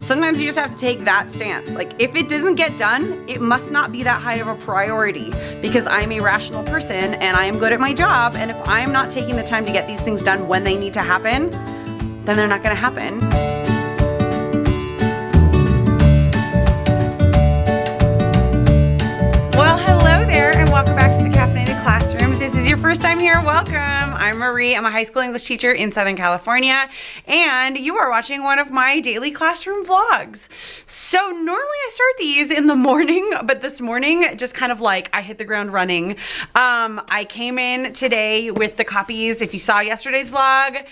Sometimes you just have to take that stance. Like, if it doesn't get done, it must not be that high of a priority, because I'm a rational person and I am good at my job, and if I'm not taking the time to get these things done when they need to happen, then they're not gonna happen. Well, hello there and welcome back to the Caffeinated Classroom. If this is your first time here, welcome. I'm Marie. I'm a high school English teacher in Southern California, and you are watching one of my daily classroom vlogs. So normally I start these in the morning, but this morning, just kind of like I hit the ground running. I came in today with the copies, if you saw yesterday's vlog,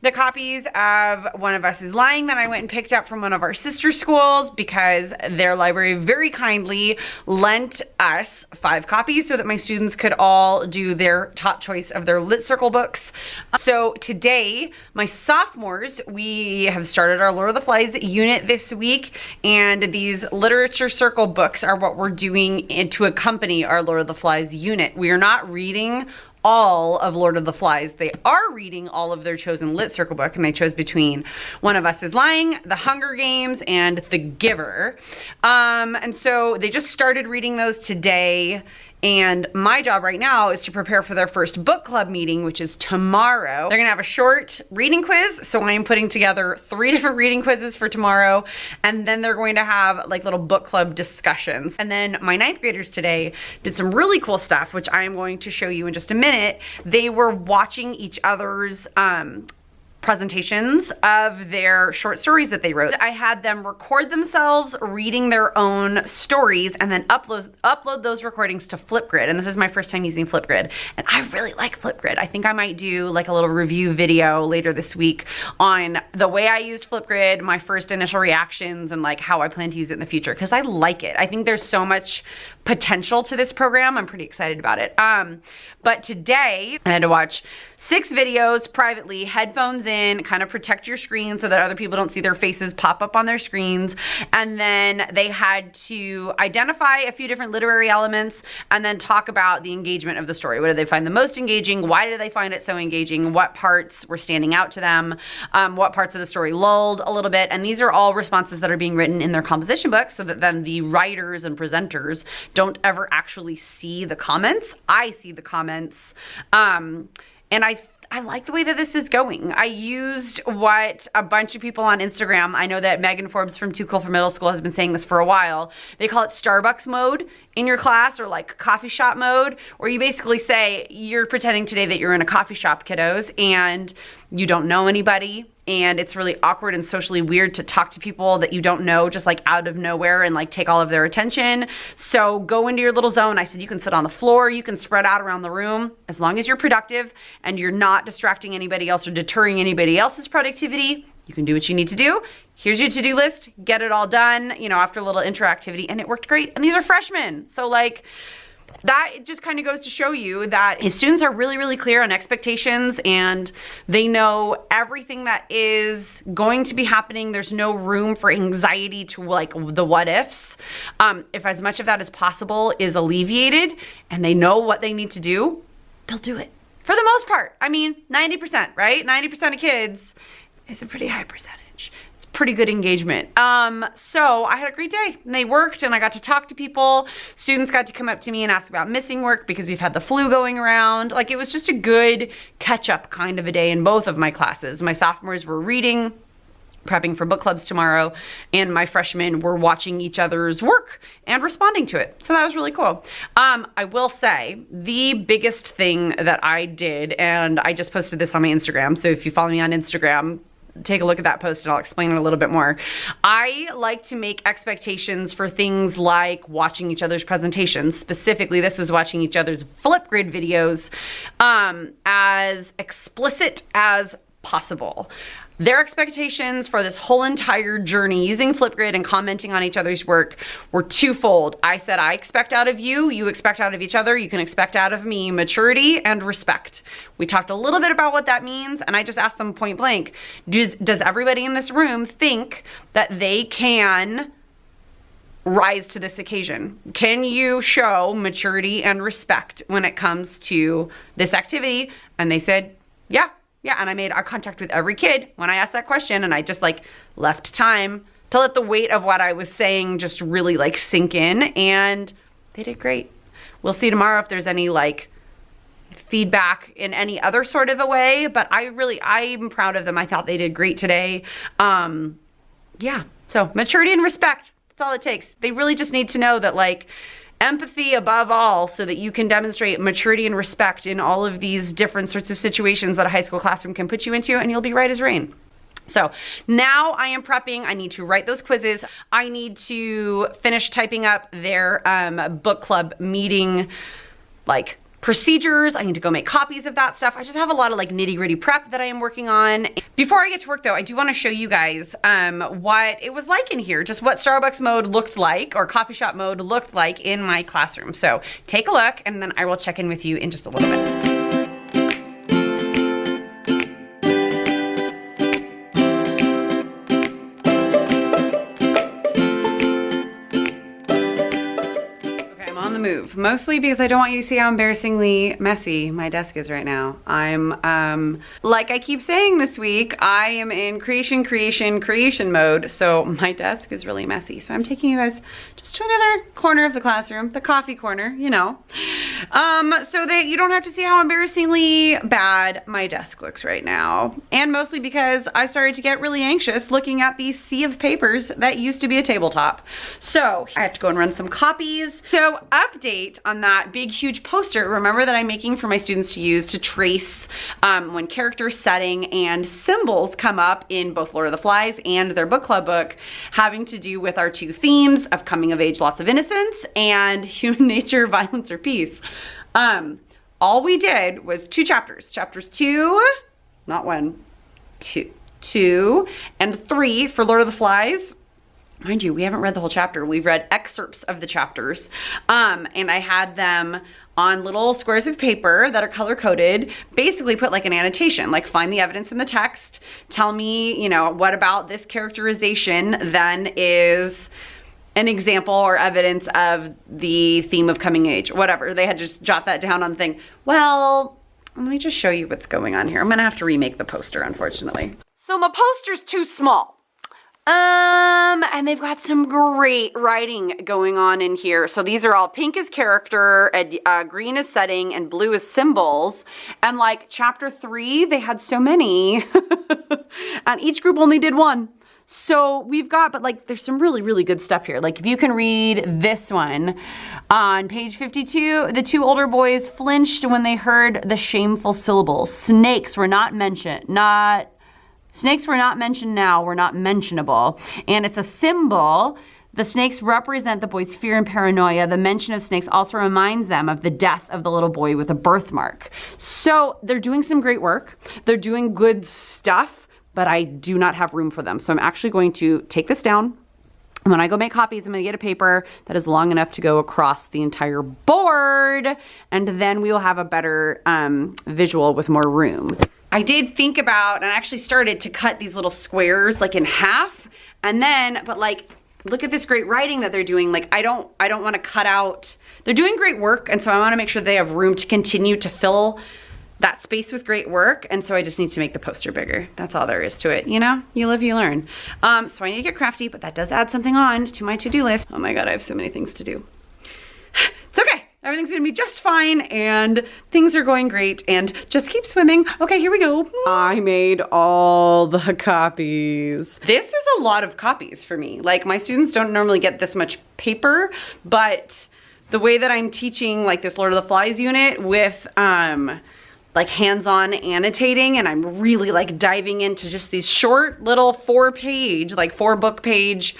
the copies of One of Us is Lying that I went and picked up from one of our sister schools, because their library very kindly lent us 5 copies so that my students could all do their top choice of their Lit Circle books. So today, my sophomores, we have started our Lord of the Flies unit this week, and these Literature Circle books are what we're doing to accompany our Lord of the Flies unit. We are not reading all of Lord of the Flies. They are reading all of their chosen Lit Circle book, and they chose between One of Us is Lying, The Hunger Games, and The Giver. And so they just started reading those today, and my job right now is to prepare for their first book club meeting, which is tomorrow. They're gonna have a short reading quiz, so I am putting together 3 different reading quizzes for tomorrow, and then they're going to have like little book club discussions. And then my 9th graders today did some really cool stuff, which I am going to show you in just a minute. They were watching each other's presentations of their short stories that they wrote. I had them record themselves reading their own stories and then upload those recordings to Flipgrid. And this is my first time using Flipgrid, and I really like Flipgrid. I think I might do like a little review video later this week on the way I used Flipgrid, my first initial reactions, and like how I plan to use it in the future, because I like it. I think there's so much potential to this program. I'm pretty excited about it. But today I had to watch 6 videos privately, headphones in, kind of protect your screen so that other people don't see their faces pop up on their screens. And then they had to identify a few different literary elements and then talk about the engagement of the story. What did they find the most engaging? Why did they find it so engaging? What parts were standing out to them? What parts of the story lulled a little bit? And these are all responses that are being written in their composition book, so that then the writers and presenters don't ever actually see the comments. I see the comments. And I like the way that this is going. I used what a bunch of people on Instagram, I know that Megan Forbes from Too Cool for Middle School has been saying this for a while. They call it Starbucks mode in your class, or like coffee shop mode, where you basically say, you're pretending today that you're in a coffee shop, kiddos, and you don't know anybody, and it's really awkward and socially weird to talk to people that you don't know just like out of nowhere and like take all of their attention. So go into your little zone. I said you can sit on the floor, you can spread out around the room, as long as you're productive and you're not distracting anybody else or deterring anybody else's productivity. You can do what you need to do. Here's your to-do list, get it all done, you know, after a little interactivity, and it worked great. And these are freshmen, so like, that just kind of goes to show you that if students are really, really clear on expectations and they know everything that is going to be happening, there's no room for anxiety to like the what ifs. If as much of that as possible is alleviated and they know what they need to do, they'll do it. For the most part. I mean, 90%, right? 90% of kids is a pretty high percentage. Pretty good engagement. So I had a great day, and they worked, and I got to talk to people. Students got to come up to me and ask about missing work because we've had the flu going around. Like, it was just a good catch-up kind of a day in both of my classes. My sophomores were reading, prepping for book clubs tomorrow, and my freshmen were watching each other's work and responding to it. So that was really cool. I will say the biggest thing that I did, and I just posted this on my Instagram, so if you follow me on Instagram, take a look at that post and I'll explain it a little bit more. I like to make expectations for things like watching each other's presentations. Specifically, this was watching each other's Flipgrid videos, as explicit as possible. Their expectations for this whole entire journey using Flipgrid and commenting on each other's work were twofold. I said, I expect out of you, you expect out of each other, you can expect out of me maturity and respect. We talked a little bit about what that means, and I just asked them point blank, does everybody in this room think that they can rise to this occasion? Can you show maturity and respect when it comes to this activity? And they said, yeah. Yeah, and I made eye contact with every kid when I asked that question, and I just like left time to let the weight of what I was saying just really like sink in, and they did great. We'll see tomorrow if there's any like feedback in any other sort of a way, but I'm proud of them. I thought they did great today. Yeah, so maturity and respect, that's all it takes. They really just need to know that like empathy above all, so that you can demonstrate maturity and respect in all of these different sorts of situations that a high school classroom can put you into, and you'll be right as rain. So now I am prepping. I need to write those quizzes. I need to finish typing up their book club meeting like procedures. I need to go make copies of that stuff. I just have a lot of like nitty gritty prep that I am working on. Before I get to work though, I do want to show you guys what it was like in here, just what Starbucks mode looked like, or coffee shop mode looked like in my classroom. So take a look, and then I will check in with you in just a little bit. Move, mostly because I don't want you to see how embarrassingly messy my desk is right now. I'm, like I keep saying this week, I am in creation mode, so my desk is really messy. So I'm taking you guys just to another corner of the classroom, the coffee corner, you know, so that you don't have to see how embarrassingly bad my desk looks right now. And mostly because I started to get really anxious looking at the sea of papers that used to be a tabletop. So I have to go and run some copies. So update on that big huge poster, remember, that I'm making for my students to use to trace when character setting and symbols come up in both Lord of the Flies and their book club book, having to do with our two themes of coming of age, lots of innocence, and human nature, violence, or peace. All we did was 2 chapters. Chapters 2, not 1, 2 and 3 for Lord of the Flies. Mind you, we haven't read the whole chapter. We've read excerpts of the chapters. And I had them on little squares of paper that are color coded, basically put like an annotation, like find the evidence in the text, tell me, you know, what about this characterization then is an example or evidence of the theme of coming age, whatever. They had just jot that down on the thing. Well, let me just show you what's going on here. I'm gonna have to remake the poster, unfortunately. So my poster's too small. And they've got some great writing going on in here. So these are all pink as character, green as setting, and blue as symbols. And like chapter 3, they had so many, and each group only did 1. So we've got, but like, there's some really, really good stuff here. Like if you can read this one on page 52, the 2 older boys flinched when they heard the shameful syllables. Snakes were not mentioned, Snakes were not mentioned now, were not mentionable. And it's a symbol. The snakes represent the boy's fear and paranoia. The mention of snakes also reminds them of the death of the little boy with a birthmark. So they're doing some great work. They're doing good stuff, but I do not have room for them. So I'm actually going to take this down. And when I go make copies, I'm gonna get a paper that is long enough to go across the entire board. And then we will have a better visual with more room. I did think about, and I actually started to cut these little squares like in half, and then, but like, look at this great writing that they're doing. Like, I don't want to cut out, they're doing great work, and so I want to make sure they have room to continue to fill that space with great work, and so I just need to make the poster bigger. That's all there is to it, you know? You live, you learn. So I need to get crafty, but that does add something on to my to-do list. Oh my God, I have so many things to do. It's okay. Everything's gonna be just fine, and things are going great, and just keep swimming. Okay, here we go. I made all the copies. This is a lot of copies for me. Like, my students don't normally get this much paper, but the way that I'm teaching like this Lord of the Flies unit with like hands-on annotating, and I'm really like diving into just these short little 4-page, like 4-book page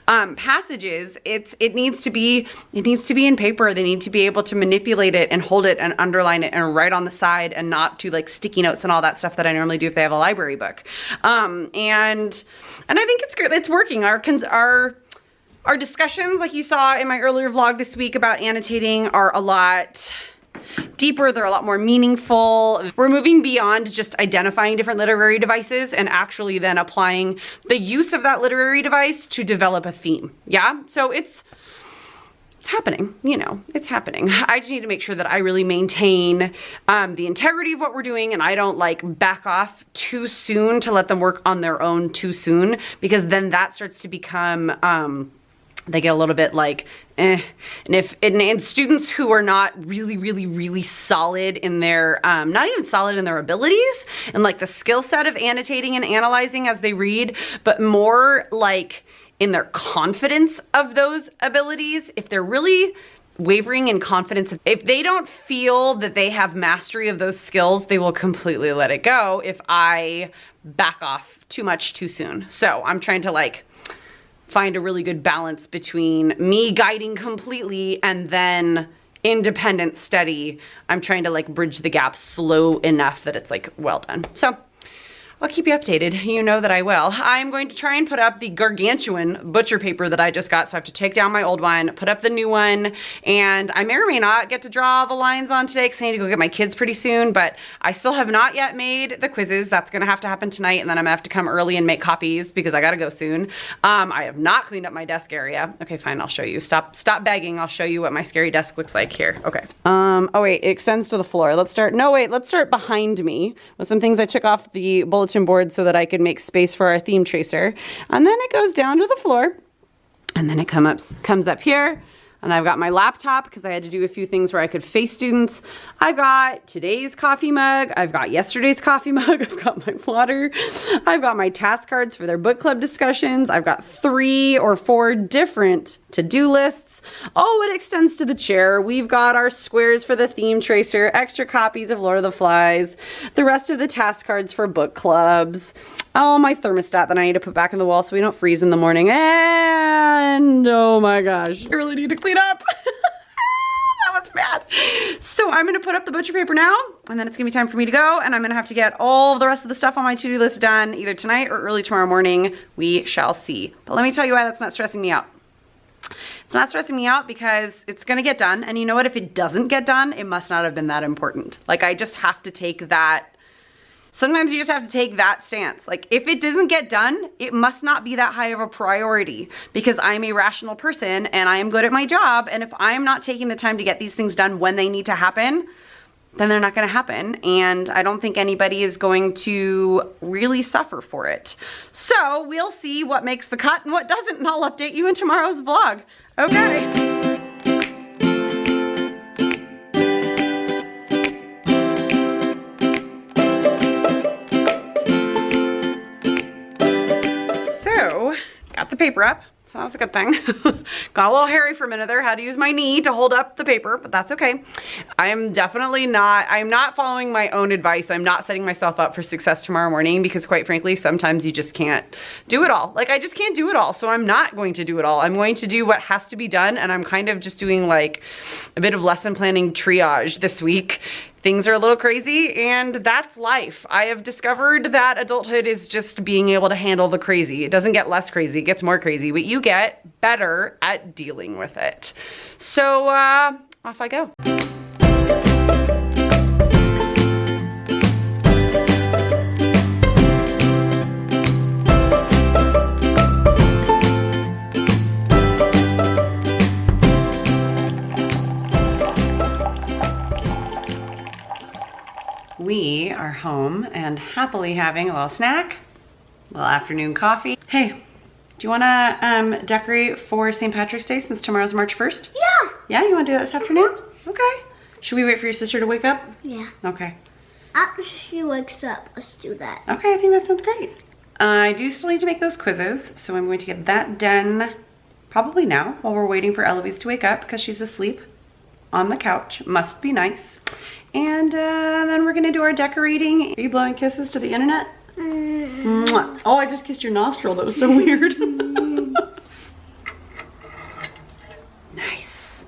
passages. It needs to be in paper. They need to be able to manipulate it and hold it and underline it and write on the side, and not do like sticky notes and all that stuff that I normally do if they have a library book. And I think it's good. It's working. Our discussions, like you saw in my earlier vlog this week about annotating, are a lot deeper. They're a lot more meaningful. We're moving beyond just identifying different literary devices and actually then applying the use of that literary device to develop a theme. Yeah, so it's it's happening, you know, it's happening. I just need to make sure that I really maintain the integrity of what we're doing, and I don't like back off too soon to let them work on their own too soon, because then that starts to become, they get a little bit like, eh. And students who are not really solid in their, not even solid in their abilities and like the skill set of annotating and analyzing as they read, but more like in their confidence of those abilities, if they're really wavering in confidence, if they don't feel that they have mastery of those skills, they will completely let it go if I back off too much too soon. So I'm trying to like find a really good balance between me guiding completely and then independent study. I'm trying to like bridge the gap slow enough that it's like well done. So I'll keep you updated. You know that I will. I'm going to try and put up the gargantuan butcher paper that I just got, so I have to take down my old one, put up the new one, and I may or may not get to draw the lines on today because I need to go get my kids pretty soon, but I still have not yet made the quizzes. That's gonna have to happen tonight, and then I'm gonna have to come early and make copies because I gotta go soon. I have not cleaned up my desk area. Okay, fine, I'll show you. Stop begging. I'll show you what my scary desk looks like here. Okay. Oh wait, it extends to the floor. Let's start behind me with some things I took off the bulletin board so that I could make space for our theme tracer. And then it goes down to the floor, and then it comes up here. And I've got my laptop because I had to do a few things where I could face students. I've got today's coffee mug. I've got yesterday's coffee mug. I've got my water. I've got my task cards for their book club discussions. I've got 3 or 4 different to-do lists. Oh, it extends to the chair. We've got our squares for the theme tracer, extra copies of Lord of the Flies, the rest of the task cards for book clubs. Oh, my thermostat that I need to put back in the wall so we don't freeze in the morning. And oh my gosh, I really need to clean up. That was bad. So I'm gonna put up the butcher paper now, and then it's gonna be time for me to go, and I'm gonna have to get all the rest of the stuff on my to-do list done either tonight or early tomorrow morning. We shall see. But let me tell you why that's not stressing me out. It's not stressing me out because it's gonna get done, and you know what? If it doesn't get done, it must not have been that important. Like, I just have to take that. Sometimes you just have to take that stance. Like, if it doesn't get done, it must not be that high of a priority, because I'm a rational person and I am good at my job. And if I'm not taking the time to get these things done when they need to happen, then they're not gonna happen. And I don't think anybody is going to really suffer for it. So we'll see what makes the cut and what doesn't, and I'll update you in tomorrow's vlog. Okay. Got the paper up, so that was a good thing. Got a little hairy for a minute there. Had to use my knee to hold up the paper, but that's okay. I'm not following my own advice. I'm not setting myself up for success tomorrow morning because, quite frankly, sometimes you just can't do it all. Like, I just can't do it all, so I'm not going to do it all. I'm going to do what has to be done, and I'm kind of just doing like a bit of lesson planning triage this week. Things are a little crazy, and that's life. I have discovered that adulthood is just being able to handle the crazy. It doesn't get less crazy, it gets more crazy, but you get better at dealing with it. So, off I go. We are home and happily having a little snack, a little afternoon coffee. Hey, do you wanna decorate for St. Patrick's Day since tomorrow's March 1st? Yeah. Yeah, you wanna do that this afternoon? Okay. Should we wait for your sister to wake up? Yeah. Okay. After she wakes up, let's do that. Okay, I think that sounds great. I do still need to make those quizzes, so I'm going to get that done probably now while we're waiting for Eloise to wake up because she's asleep on the couch. Must be nice. And then we're gonna do our decorating. Are you blowing kisses to the internet? Mwah. Oh, I just kissed your nostril. That was so weird. Nice.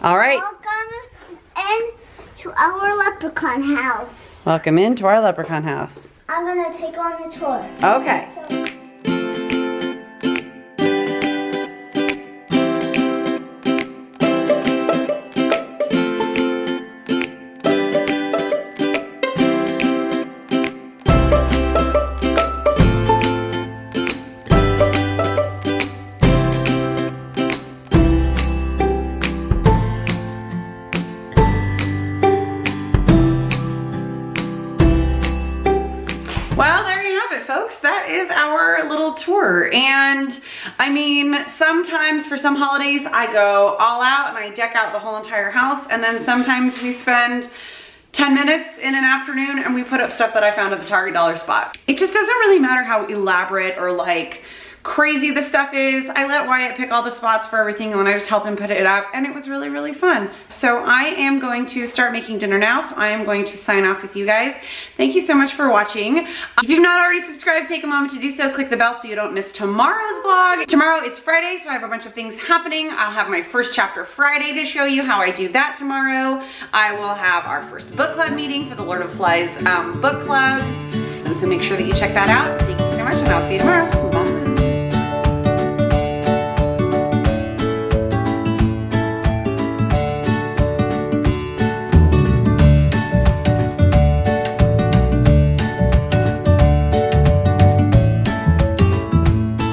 All right. Welcome into our leprechaun house. Welcome into our leprechaun house. I'm gonna take on the tour. Okay. tour. And I mean, sometimes for some holidays I go all out and I deck out the whole entire house, and then sometimes we spend 10 minutes in an afternoon and we put up stuff that I found at the Target dollar spot. It just doesn't really matter how elaborate or like crazy the stuff is. I let Wyatt pick all the spots for everything and then I just help him put it up, and it was really, really fun. So I am going to start making dinner now, so I am going to sign off with you guys. Thank you so much for watching. If you've not already subscribed, take a moment to do so. Click the bell so you don't miss tomorrow's vlog. Tomorrow is Friday, so I have a bunch of things happening. I'll have my first chapter Friday to show you how I do that tomorrow. I will have our first book club meeting for the Lord of Flies book clubs. And so make sure that you check that out. Thank you so much, and I'll see you tomorrow.